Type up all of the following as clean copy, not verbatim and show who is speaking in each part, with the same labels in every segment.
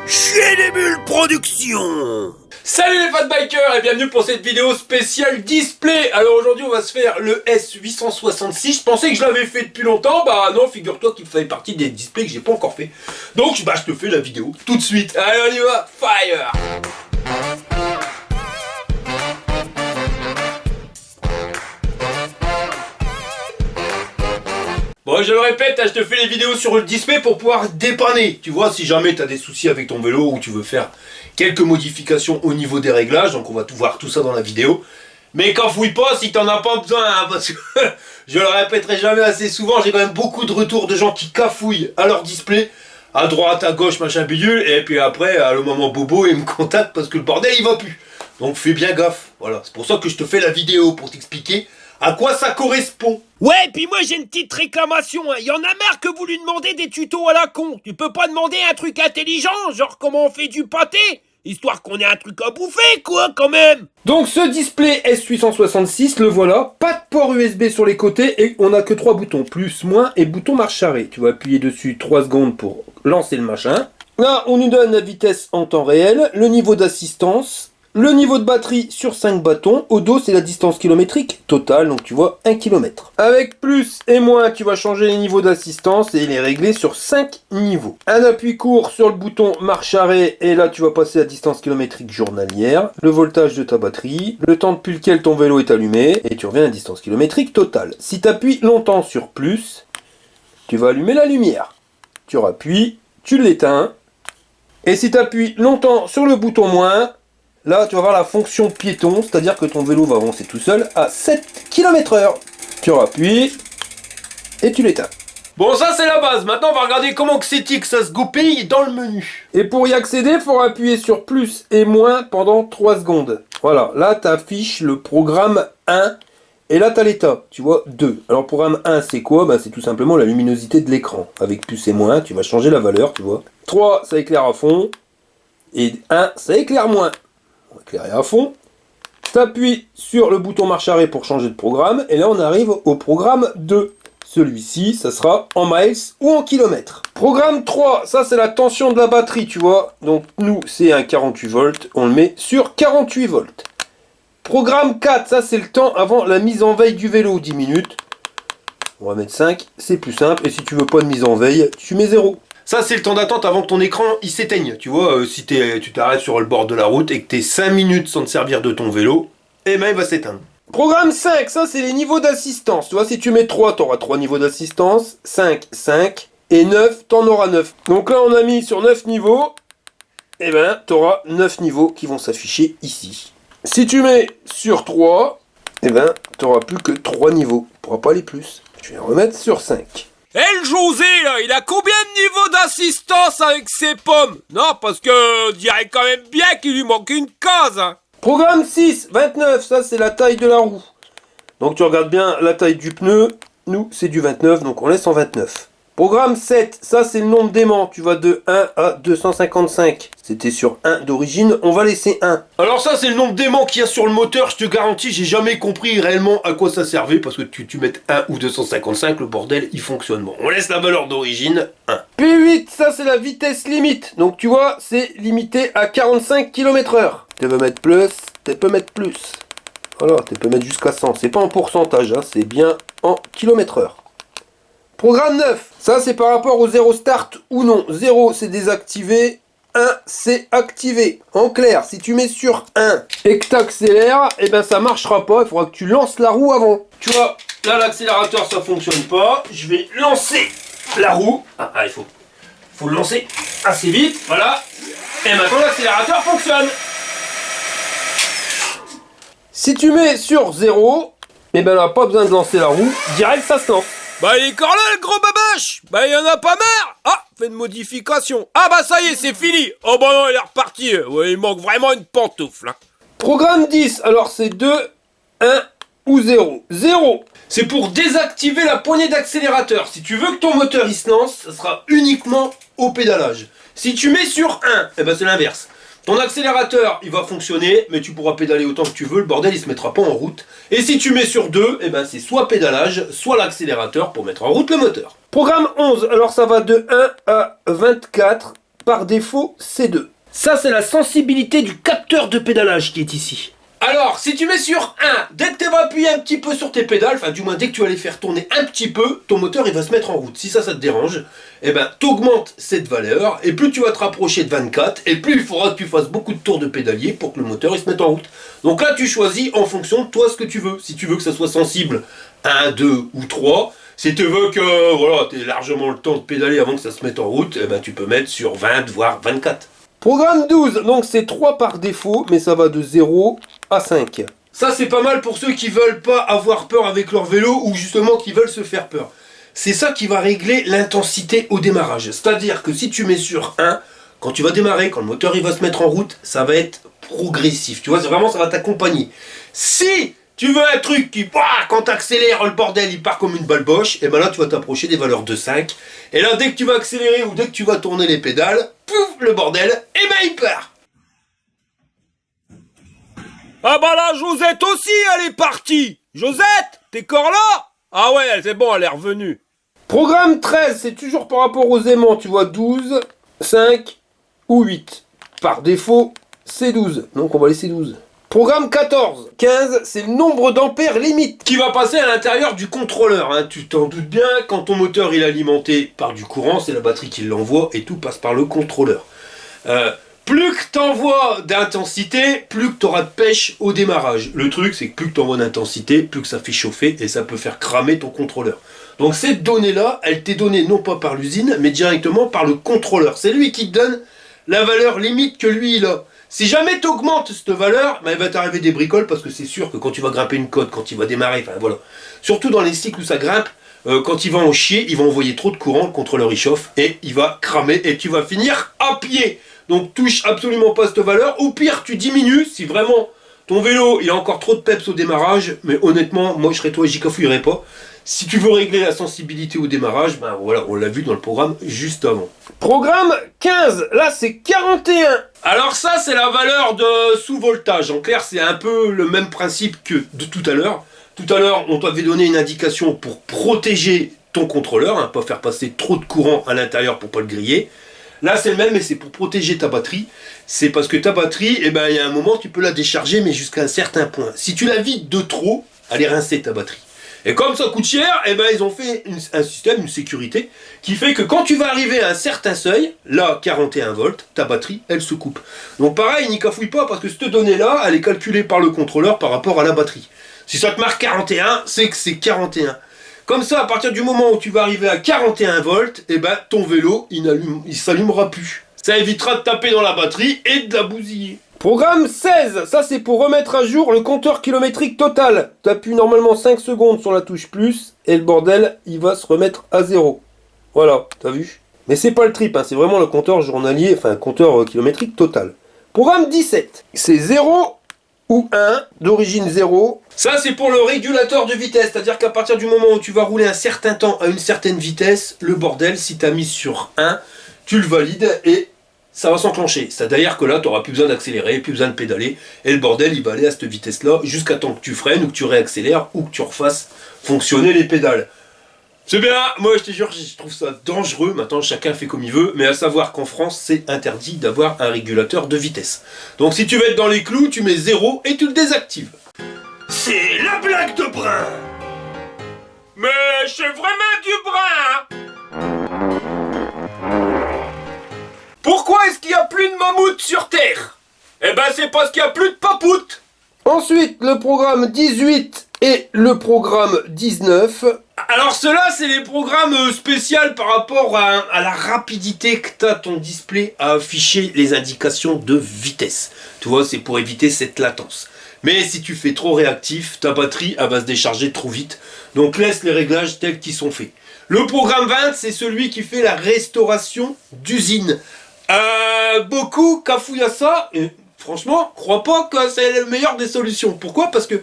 Speaker 1: Chez les Bulles Productions.
Speaker 2: Salut les fat bikers et bienvenue pour cette vidéo spéciale display. Alors aujourd'hui on va se faire le S866. Je pensais que je l'avais fait depuis longtemps. Bah non, figure-toi qu'il fait partie des displays que j'ai pas encore fait. Donc bah je te fais la vidéo tout de suite. Allez on y va, fire. Bon, je le répète, je te fais les vidéos sur le display pour pouvoir dépanner. Tu vois, si jamais tu as des soucis avec ton vélo ou tu veux faire quelques modifications au niveau des réglages, donc on va tout voir tout ça dans la vidéo. Mais qu'en fouille pas si t'en as pas besoin, hein, parce que je le répéterai jamais assez souvent, j'ai quand même beaucoup de retours de gens qui cafouillent à leur display, à droite, à gauche, machin bidule, et puis après, à le moment bobo, ils me contactent parce que le bordel il va plus. Donc fais bien gaffe, voilà, c'est pour ça que je te fais la vidéo, pour t'expliquer à quoi ça correspond.
Speaker 1: Ouais, puis moi j'ai une petite réclamation, hein. Y en a marre que vous lui demandez des tutos à la con. Tu peux pas demander un truc intelligent, genre comment on fait du pâté, histoire qu'on ait un truc à bouffer, quoi, quand même.
Speaker 2: Donc ce display S866, le voilà, pas de port USB sur les côtés et on a que 3 boutons, plus, moins et bouton marche arrêt. Tu vas appuyer dessus 3 secondes pour lancer le machin. Là, on nous donne la vitesse en temps réel, le niveau d'assistance, le niveau de batterie sur 5 bâtons. Au dos, c'est la distance kilométrique totale, donc tu vois 1 km. Avec plus et moins, tu vas changer les niveaux d'assistance et les régler sur 5 niveaux. Un appui court sur le bouton marche arrêt et là, tu vas passer la distance kilométrique journalière, le voltage de ta batterie, le temps depuis lequel ton vélo est allumé et tu reviens à la distance kilométrique totale. Si tu appuies longtemps sur plus, tu vas allumer la lumière. Tu rappuies, tu l'éteins. Et si tu appuies longtemps sur le bouton moins, là, tu vas voir la fonction piéton, c'est-à-dire que ton vélo va avancer tout seul à 7 km/h. Tu rappuies et tu l'éteins. Bon, ça c'est la base. Maintenant, on va regarder comment que c'est que ça se goupille dans le menu. Et pour y accéder, il faut appuyer sur plus et moins pendant 3 secondes. Voilà, là, tu affiches le programme 1 et là, tu as l'état. Tu vois, 2. Alors, programme 1, c'est quoi? Bah, c'est tout simplement la luminosité de l'écran. Avec plus et moins, tu vas changer la valeur, tu vois. 3, ça éclaire à fond. Et 1, ça éclaire moins. On va éclairer à fond. Tu appuies sur le bouton marche arrêt pour changer de programme. Et là, on arrive au programme 2. Celui-ci, ça sera en miles ou en kilomètres. Programme 3, ça c'est la tension de la batterie, tu vois. Donc nous, c'est un 48 volts. On le met sur 48 volts. Programme 4, ça c'est le temps avant la mise en veille du vélo, 10 minutes. On va mettre 5, c'est plus simple. Et si tu veux pas de mise en veille, tu mets 0. Ça, c'est le temps d'attente avant que ton écran il s'éteigne. Tu vois, si tu t'arrêtes sur le bord de la route et que tu es 5 minutes sans te servir de ton vélo, eh ben il va s'éteindre. Programme 5, ça c'est les niveaux d'assistance. Tu vois, si tu mets 3, tu auras 3 niveaux d'assistance. 5, 5. Et 9, tu en auras 9. Donc là, on a mis sur 9 niveaux. Eh ben, tu auras 9 niveaux qui vont s'afficher ici. Si tu mets sur 3, eh ben, tu n'auras plus que 3 niveaux. Tu ne pourras pas aller plus. Je vais remettre sur 5.
Speaker 1: Eh le José là, il a combien de niveaux d'assistance avec ses pommes? Non, parce que on dirait quand même bien qu'il lui manque une case, hein.
Speaker 2: Programme 6, 29, ça c'est la taille de la roue. Donc tu regardes bien la taille du pneu, nous c'est du 29, donc on laisse en 29. Programme 7, ça c'est le nombre d'aimants, tu vas de 1 à 255. C'était sur 1 d'origine, on va laisser 1. Alors ça c'est le nombre d'aimants qu'il y a sur le moteur, je te garantis, j'ai jamais compris réellement à quoi ça servait, parce que tu mets 1 ou 255, le bordel il fonctionne. Bon, on laisse la valeur d'origine, 1. Puis 8, ça c'est la vitesse limite, donc tu vois, c'est limité à 45 km/h. Tu peux mettre plus, tu peux mettre plus. Voilà, tu peux mettre jusqu'à 100, c'est pas en pourcentage, hein, c'est bien en km/h. Programme 9, ça c'est par rapport au 0 start ou non. 0 c'est désactivé, 1 c'est activé. En clair, si tu mets sur 1 et que tu accélères, eh ben ça marchera pas, il faudra que tu lances la roue avant. Tu vois, là l'accélérateur ça fonctionne pas, je vais lancer la roue. Il faut le lancer assez vite, voilà. Et maintenant l'accélérateur fonctionne. Si tu mets sur 0, eh ben là pas besoin de lancer la roue, direct ça se lance.
Speaker 1: Bah il est encore là le gros babache. Bah il y en a pas marre. Ah, fait une modification. Ah bah ça y est, c'est fini. Oh bah non, il est reparti. Ouais, il manque vraiment une pantoufle, hein.
Speaker 2: Programme 10, alors c'est 2, 1 ou 0. 0, c'est pour désactiver la poignée d'accélérateur. Si tu veux que ton moteur il se lance, ça sera uniquement au pédalage. Si tu mets sur 1, eh ben c'est l'inverse. Ton accélérateur, il va fonctionner, mais tu pourras pédaler autant que tu veux, le bordel, il se mettra pas en route. Et si tu mets sur 2, eh ben c'est soit pédalage, soit l'accélérateur pour mettre en route le moteur. Programme 11, alors ça va de 1 à 24. par défaut, C2. Ça, c'est la sensibilité du capteur de pédalage qui est ici. Alors, si tu mets sur 1, dès que tu vas appuyer un petit peu sur tes pédales, enfin du moins dès que tu vas les faire tourner un petit peu, ton moteur il va se mettre en route. Si ça te dérange, eh ben tu augmentes cette valeur, et plus tu vas te rapprocher de 24, et plus il faudra que tu fasses beaucoup de tours de pédalier pour que le moteur il se mette en route. Donc là tu choisis en fonction de toi ce que tu veux. Si tu veux que ça soit sensible 1, 2 ou 3, si tu veux que voilà, tu aies largement le temps de pédaler avant que ça se mette en route, eh ben tu peux mettre sur 20 voire 24. Programme 12, donc c'est 3 par défaut, mais ça va de 0 à 5. Ça c'est pas mal pour ceux qui veulent pas avoir peur avec leur vélo ou justement qui veulent se faire peur. C'est ça qui va régler l'intensité au démarrage. C'est-à-dire que si tu mets sur 1, quand tu vas démarrer, quand le moteur il va se mettre en route, ça va être progressif. Tu vois, vraiment ça va t'accompagner. Si tu veux un truc qui, quand tu accélères, le bordel il part comme une balle boche, et ben là tu vas t'approcher des valeurs de 5. Et là dès que tu vas accélérer ou dès que tu vas tourner les pédales, pouf, le bordel, et ben il part.
Speaker 1: Ah bah là, Josette aussi, elle est partie. Josette, t'es encore là? Ah ouais, c'est bon, elle est revenue.
Speaker 2: Programme 13, c'est toujours par rapport aux aimants, tu vois, 12, 5 ou 8. Par défaut, c'est 12, donc on va laisser 12. Programme 14, 15, c'est le nombre d'ampères limite qui va passer à l'intérieur du contrôleur. Hein. Tu t'en doutes bien, quand ton moteur il est alimenté par du courant, c'est la batterie qui l'envoie et tout passe par le contrôleur. Plus que t'envoies d'intensité, plus que t'auras de pêche au démarrage. Le truc, c'est que plus que t'envoies d'intensité, plus que ça fait chauffer et ça peut faire cramer ton contrôleur. Donc cette donnée-là, elle t'est donnée non pas par l'usine, mais directement par le contrôleur. C'est lui qui te donne la valeur limite que lui il a. Si jamais tu augmentes cette valeur, il va t'arriver des bricoles parce que c'est sûr que quand tu vas grimper une côte, quand il va démarrer, enfin voilà. Surtout dans les cycles où ça grimpe, quand il va en chier, il va envoyer trop de courant, le contrôleur il chauffe et il va cramer et tu vas finir à pied. Donc touche absolument pas cette valeur. Au pire, tu diminues si vraiment ton vélo il a encore trop de peps au démarrage. Mais honnêtement, moi je serais toi, j'y cafouillerais pas. Si tu veux régler la sensibilité au démarrage, ben voilà, on l'a vu dans le programme juste avant. Programme 15, là c'est 41. Alors ça c'est la valeur de sous-voltage. En clair, c'est un peu le même principe que de tout à l'heure. Tout à l'heure, on t'avait donné une indication pour protéger ton contrôleur, hein, pas faire passer trop de courant à l'intérieur pour pas le griller. Là c'est le même, mais c'est pour protéger ta batterie. C'est parce que ta batterie, il y a un moment tu peux la décharger, mais jusqu'à un certain point. Si tu la vides de trop, allez rincer ta batterie. Et comme ça coûte cher, ils ont fait un système, une sécurité, qui fait que quand tu vas arriver à un certain seuil, là 41 volts, ta batterie, elle se coupe. Donc pareil, n'y cafouille pas, parce que cette donnée-là, elle est calculée par le contrôleur par rapport à la batterie. Si ça te marque 41, c'est que c'est 41. Comme ça, à partir du moment où tu vas arriver à 41 volts, ton vélo, il s'allumera plus. Ça évitera de taper dans la batterie et de la bousiller. Programme 16, ça c'est pour remettre à jour le compteur kilométrique total. Tu appuies normalement 5 secondes sur la touche plus et le bordel, il va se remettre à 0. Voilà, t'as vu? Mais c'est pas le trip, hein, c'est vraiment le compteur journalier, enfin compteur kilométrique total. Programme 17, c'est 0 ou 1, d'origine 0. Ça c'est pour le régulateur de vitesse, c'est-à-dire qu'à partir du moment où tu vas rouler un certain temps à une certaine vitesse, le bordel, si tu as mis sur 1, tu le valides et ça va s'enclencher. C'est-à-dire que là, tu n'auras plus besoin d'accélérer, plus besoin de pédaler, et le bordel, il va aller à cette vitesse-là, jusqu'à temps que tu freines, ou que tu réaccélères, ou que tu refasses fonctionner les pédales. C'est bien, moi je te jure, je trouve ça dangereux, maintenant chacun fait comme il veut, mais à savoir qu'en France, c'est interdit d'avoir un régulateur de vitesse. Donc si tu veux être dans les clous, tu mets 0 et tu le désactives. C'est la blague de Brun.
Speaker 1: Mais c'est vraiment du brin. Pourquoi est-ce qu'il n'y a plus de mammouth sur Terre? C'est parce qu'il n'y a plus de papoute.
Speaker 2: Ensuite, le programme 18 et le programme 19.
Speaker 1: Alors ceux-là, c'est les programmes spéciaux par rapport à la rapidité que t'as ton display à afficher les indications de vitesse. Tu vois, c'est pour éviter cette latence. Mais si tu fais trop réactif, ta batterie elle va se décharger trop vite. Donc laisse les réglages tels qu'ils sont faits. Le programme 20, c'est celui qui fait la restauration d'usine. Beaucoup cafouillent à ça, et franchement, crois pas que c'est le meilleur des solutions. Pourquoi? Parce que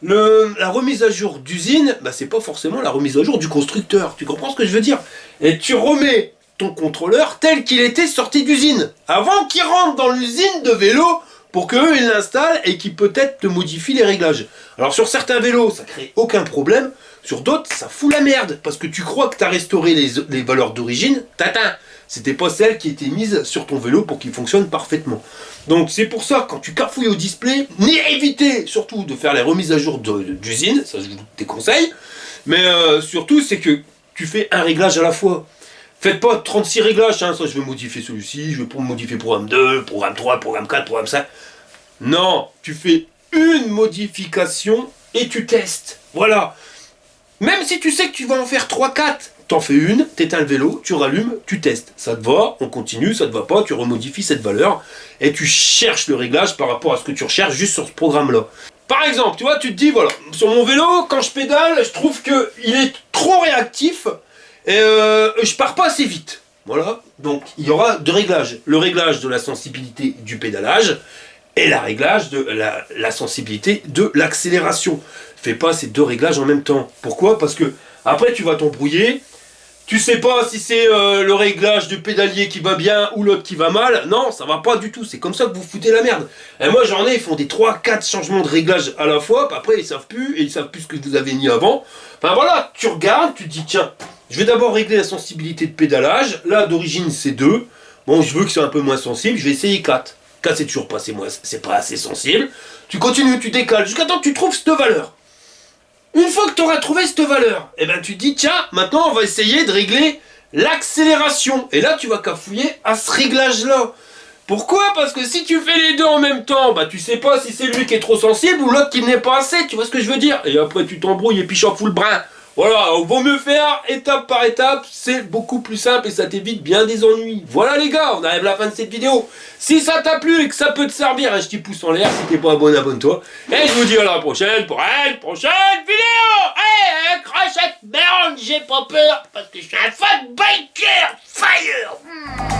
Speaker 1: la remise à jour d'usine, c'est pas forcément la remise à jour du constructeur. Tu comprends ce que je veux dire? Et tu remets ton contrôleur tel qu'il était sorti d'usine, avant qu'il rentre dans l'usine de vélo, pour qu'eux ils l'installent et qu'ils peut-être te modifient les réglages. Alors sur certains vélos, ça crée aucun problème. Sur d'autres, ça fout la merde, parce que tu crois que tu as restauré les valeurs d'origine, tatin. C'était pas celle qui était mise sur ton vélo pour qu'il fonctionne parfaitement. Donc c'est pour ça, quand tu cafouilles au display, évitez surtout de faire les remises à jour d'usine, ça je vous déconseille, mais surtout c'est que tu fais un réglage à la fois. Faites pas 36 réglages, hein, ça je vais modifier celui-ci, je vais modifier programme 2, programme 3, programme 4, programme 5. Non, tu fais une modification et tu testes. Voilà. Même si tu sais que tu vas en faire 3-4, t'en fais une, t'éteins le vélo, tu rallumes, tu testes. Ça te va, on continue, ça te va pas, tu remodifies cette valeur et tu cherches le réglage par rapport à ce que tu recherches juste sur ce programme-là. Par exemple, tu vois, tu te dis, voilà, sur mon vélo, quand je pédale, je trouve qu'il est trop réactif et je pars pas assez vite. Voilà, donc il y aura deux réglages. Le réglage de la sensibilité du pédalage et le réglage de la sensibilité de l'accélération. Fais pas ces deux réglages en même temps. Pourquoi? Parce que après tu vas t'embrouiller. Tu sais pas si c'est le réglage du pédalier qui va bien ou l'autre qui va mal. Non, ça va pas du tout. C'est comme ça que vous foutez la merde. Et moi j'en ai, ils font des 3-4 changements de réglage à la fois. Puis après ils savent plus et ils savent plus ce que vous avez mis avant. Enfin voilà, tu regardes, tu te dis tiens, je vais d'abord régler la sensibilité de pédalage. Là d'origine c'est 2. Bon, je veux que c'est un peu moins sensible, je vais essayer 4. 4 c'est toujours pas assez, c'est pas assez sensible. Tu continues, tu décales jusqu'à temps que tu trouves cette valeur. Une fois que tu auras trouvé cette valeur, eh ben tu te dis tiens, maintenant on va essayer de régler l'accélération. Et là tu vas cafouiller à ce réglage-là. Pourquoi? Parce que si tu fais les deux en même temps, bah tu sais pas si c'est lui qui est trop sensible ou l'autre qui n'est pas assez, tu vois ce que je veux dire? Et après tu t'embrouilles et puis j'en fous le brin. Voilà, vaut mieux faire étape par étape, c'est beaucoup plus simple et ça t'évite bien des ennuis. Voilà les gars, on arrive à la fin de cette vidéo. Si ça t'a plu et que ça peut te servir, un petit pouce en l'air, si t'es pas abonné, abonne-toi. Et je vous dis à la prochaine pour une prochaine vidéo. Hey, crache cette merde, j'ai pas peur parce que je suis un fan biker fire.